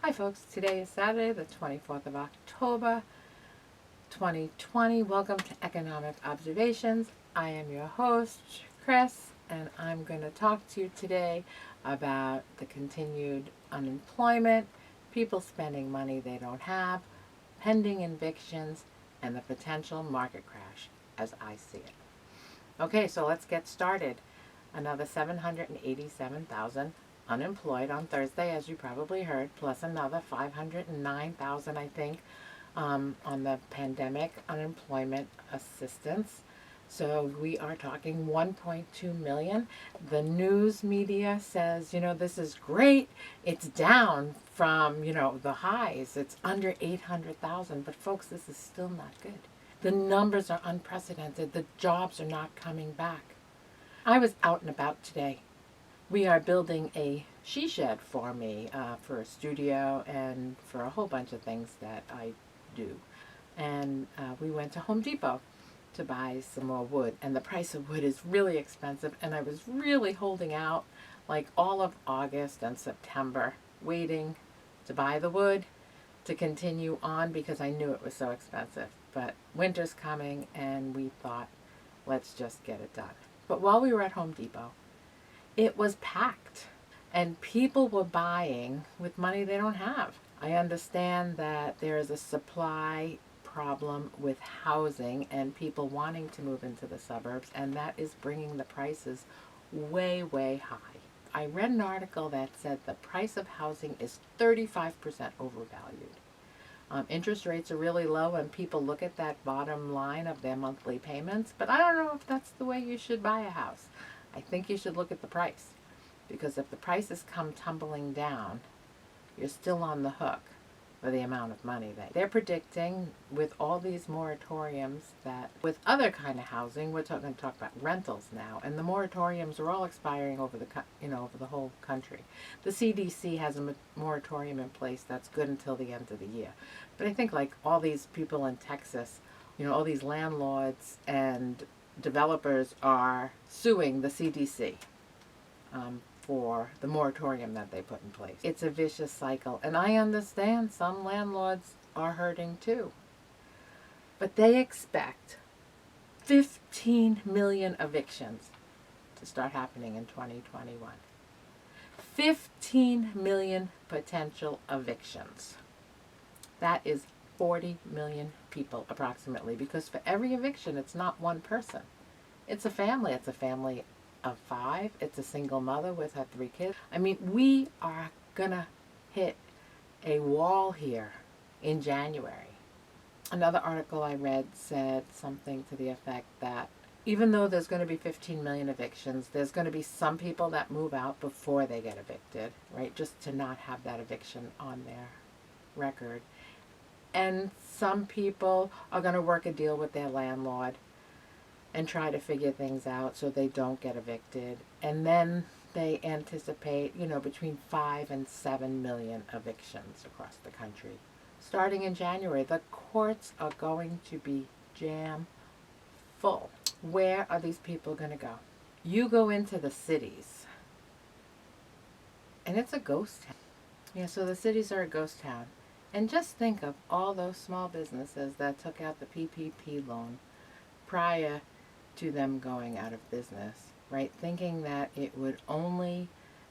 Hi folks, today is Saturday the 24th of October 2020. Welcome to Economic Observations. I am your host, Chris, and I'm going to talk to you today about the continued unemployment, people spending money they don't have, pending evictions, and the potential market crash as I see it. Okay, so let's get started. Another 787,000 unemployed on Thursday, as you probably heard, plus another 509,000, I think, on the pandemic unemployment assistance. So we are talking 1.2 million. The news media says, this is great. It's down from, the highs. It's under 800,000. But folks, this is still not good. The numbers are unprecedented. The jobs are not coming back. I was out and about today. We are building a she shed for me, for a studio and for a whole bunch of things that I do. And we went to Home Depot to buy some more wood. And the price of wood is really expensive. And I was really holding out like all of August and September, waiting to buy the wood to continue on because I knew it was so expensive. But winter's coming and we thought, let's just get it done. But while we were at Home Depot, it was packed and people were buying with money they don't have. I understand that there is a supply problem with housing and people wanting to move into the suburbs, and that is bringing the prices way, way high. I read an article that said the price of housing is 35% overvalued. Interest rates are really low and people look at that bottom line of their monthly payments, but I don't know if that's the way you should buy a house. I think you should look at the price, because if the prices come tumbling down, you're still on the hook for the amount of money that they're predicting with all these moratoriums. That with other kind of housing, we're going to talk about rentals now, and the moratoriums are all expiring over the whole country. The CDC has a moratorium in place that's good until the end of the year, but I think like all these people in Texas, all these landlords and developers are suing the CDC for the moratorium that they put in place. It's a vicious cycle, and I understand some landlords are hurting too. But they expect 15 million evictions to start happening in 2021. 15 million potential evictions. That is 40 million people approximately, because for every eviction, it's not one person. It's a family. It's a family of 5. It's a single mother with her 3 kids. I mean, we are gonna hit a wall here in January. Another article I read said something to the effect that even though there's going to be 15 million evictions, there's going to be some people that move out before they get evicted, right? Just to not have that eviction on their record. And some people are going to work a deal with their landlord and try to figure things out so they don't get evicted. And then they anticipate, between 5 and 7 million evictions across the country. Starting in January, the courts are going to be jam full. Where are these people going to go? You go into the cities, and it's a ghost town. Yeah, so the cities are a ghost town. And just think of all those small businesses that took out the PPP loan prior to them going out of business, right? Thinking that it would only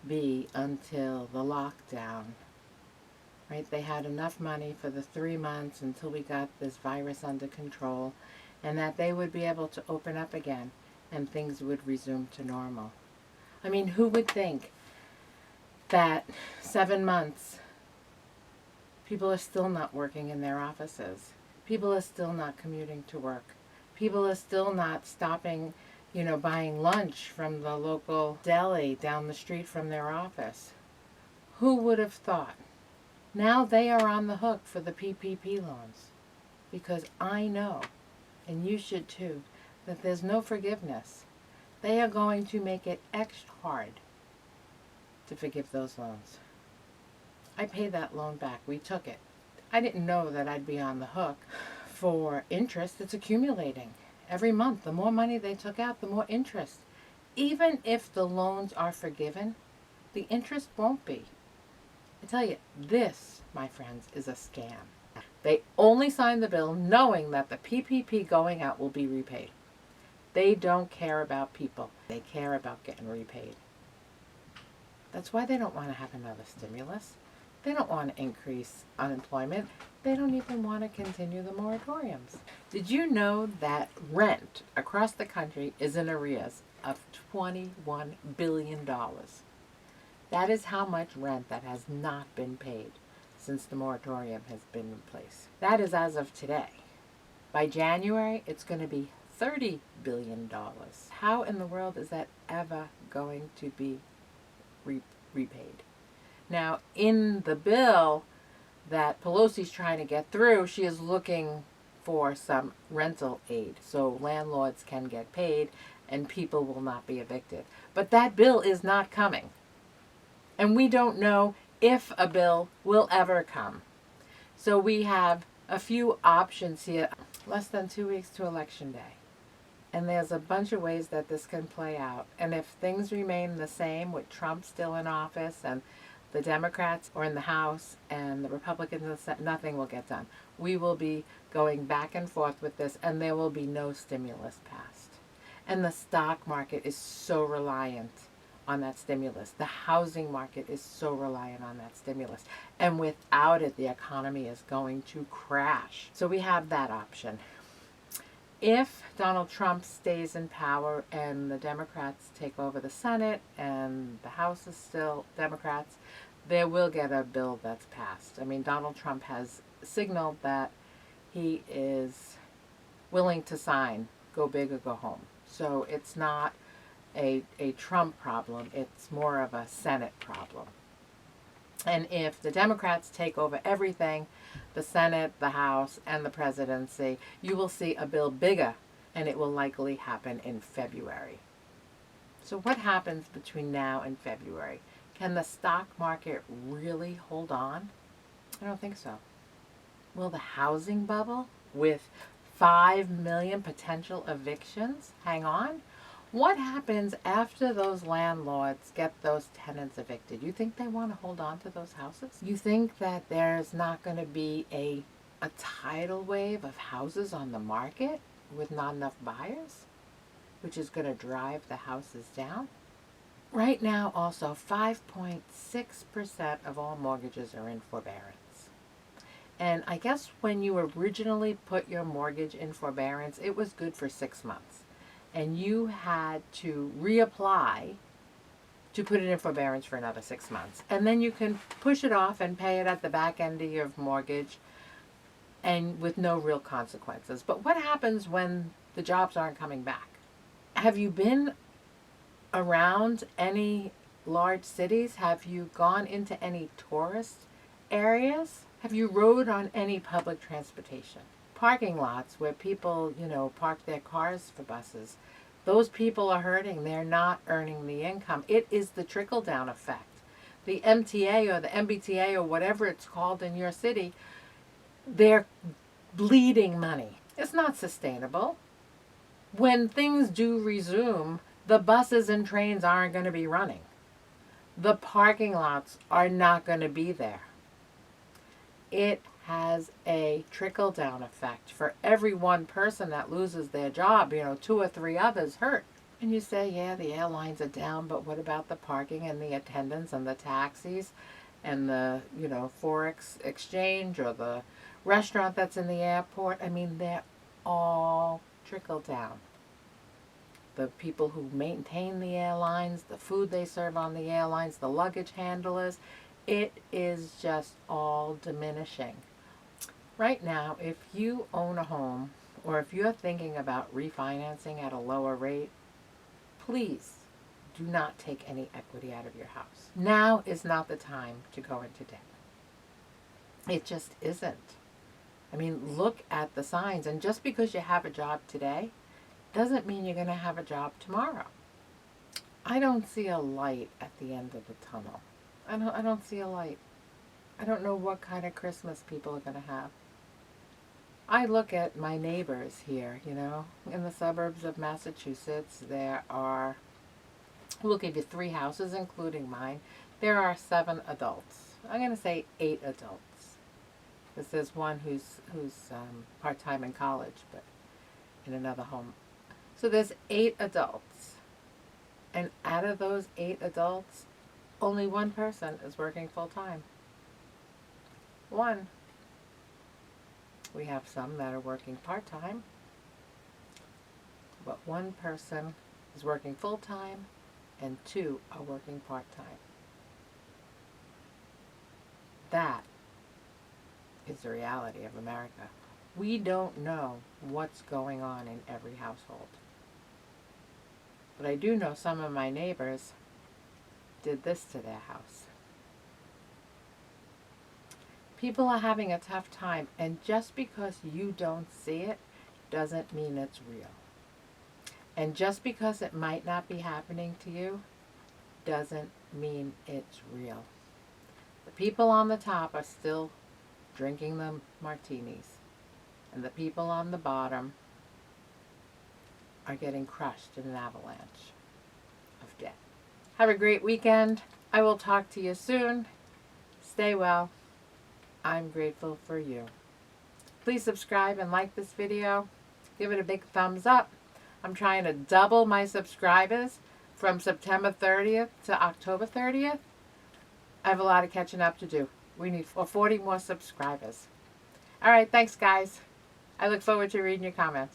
be until the lockdown, right? They had enough money for the 3 months until we got this virus under control, and that they would be able to open up again and things would resume to normal. I mean, who would think that 7 months, people are still not working in their offices. People are still not commuting to work. People are still not stopping, buying lunch from the local deli down the street from their office. Who would have thought? Now they are on the hook for the PPP loans, because I know, and you should too, that there's no forgiveness. They are going to make it extra hard to forgive those loans. I paid that loan back. We took it. I didn't know that I'd be on the hook for interest. It's accumulating. Every month, the more money they took out, the more interest. Even if the loans are forgiven, the interest won't be. I tell you, this, my friends, is a scam. They only signed the bill knowing that the PPP going out will be repaid. They don't care about people. They care about getting repaid. That's why they don't want to have another stimulus. They don't want to increase unemployment. They don't even want to continue the moratoriums. Did you know that rent across the country is in arrears of $21 billion? That is how much rent that has not been paid since the moratorium has been in place. That is as of today. By January, it's going to be $30 billion. How in the world is that ever going to be repaid? Now, in the bill that Pelosi's trying to get through, she is looking for some rental aid so landlords can get paid and people will not be evicted. But that bill is not coming. And we don't know if a bill will ever come. So we have a few options here. Less than 2 weeks to Election Day. And there's a bunch of ways that this can play out. And if things remain the same with Trump still in office and the Democrats are in the House and the Republicans in the Senate, nothing will get done. We will be going back and forth with this and there will be no stimulus passed. And the stock market is so reliant on that stimulus. The housing market is so reliant on that stimulus. And without it, the economy is going to crash. So we have that option. If Donald Trump stays in power and the Democrats take over the Senate and the House is still Democrats, they will get a bill that's passed. I mean, Donald Trump has signaled that he is willing to sign go big or go home. So it's not a Trump problem, it's more of a Senate problem. And if the Democrats take over everything, the Senate, the House, and the presidency, you will see a bill bigger, and it will likely happen in February. So what happens between now and February? Can the stock market really hold on? I don't think so. Will the housing bubble with 5 million potential evictions hang on? What happens after those landlords get those tenants evicted? You think they want to hold on to those houses? You think that there's not going to be a tidal wave of houses on the market with not enough buyers, which is going to drive the houses down? Right now, also, 5.6% of all mortgages are in forbearance. And I guess when you originally put your mortgage in forbearance, it was good for 6 months. And you had to reapply to put it in forbearance for another 6 months. And then you can push it off and pay it at the back end of your mortgage and with no real consequences. But what happens when the jobs aren't coming back? Have you been around any large cities? Have you gone into any tourist areas? Have you rode on any public transportation? Parking lots where people, park their cars for buses. Those people are hurting. They're not earning the income. It is the trickle-down effect. The MTA or the MBTA or whatever it's called in your city, they're bleeding money. It's not sustainable. When things do resume, the buses and trains aren't going to be running. The parking lots are not going to be there. It has a trickle-down effect. For every one person that loses their job, 2 or 3 others hurt. And you say, yeah, the airlines are down, but what about the parking and the attendants and the taxis and the, Forex exchange or the restaurant that's in the airport? I mean, they're all trickle down. The people who maintain the airlines, the food they serve on the airlines, the luggage handlers, it is just all diminishing. Right now, if you own a home or if you're thinking about refinancing at a lower rate, please do not take any equity out of your house. Now is not the time to go into debt. It just isn't. I mean, look at the signs. And just because you have a job today doesn't mean you're going to have a job tomorrow. I don't see a light at the end of the tunnel. I don't see a light. I don't know what kind of Christmas people are going to have. I look at my neighbors here, in the suburbs of Massachusetts. There are, we'll give you 3 houses, including mine. There are 7 adults. I'm going to say 8 adults. Because there's one who's part-time in college, but in another home. So there's 8 adults. And out of those 8 adults, only one person is working full-time. One. We have some that are working part-time, but one person is working full-time and 2 are working part-time. That is the reality of America. We don't know what's going on in every household. But I do know some of my neighbors did this to their house. People are having a tough time, and just because you don't see it doesn't mean it's real. And just because it might not be happening to you doesn't mean it's real. The people on the top are still drinking the martinis, and the people on the bottom are getting crushed in an avalanche of debt. Have a great weekend. I will talk to you soon. Stay well. I'm grateful for you. Please subscribe and like this video. Give it a big thumbs up. I'm trying to double my subscribers from September 30th to October 30th. I have a lot of catching up to do. We need 40 more subscribers. All right, thanks guys. I look forward to reading your comments.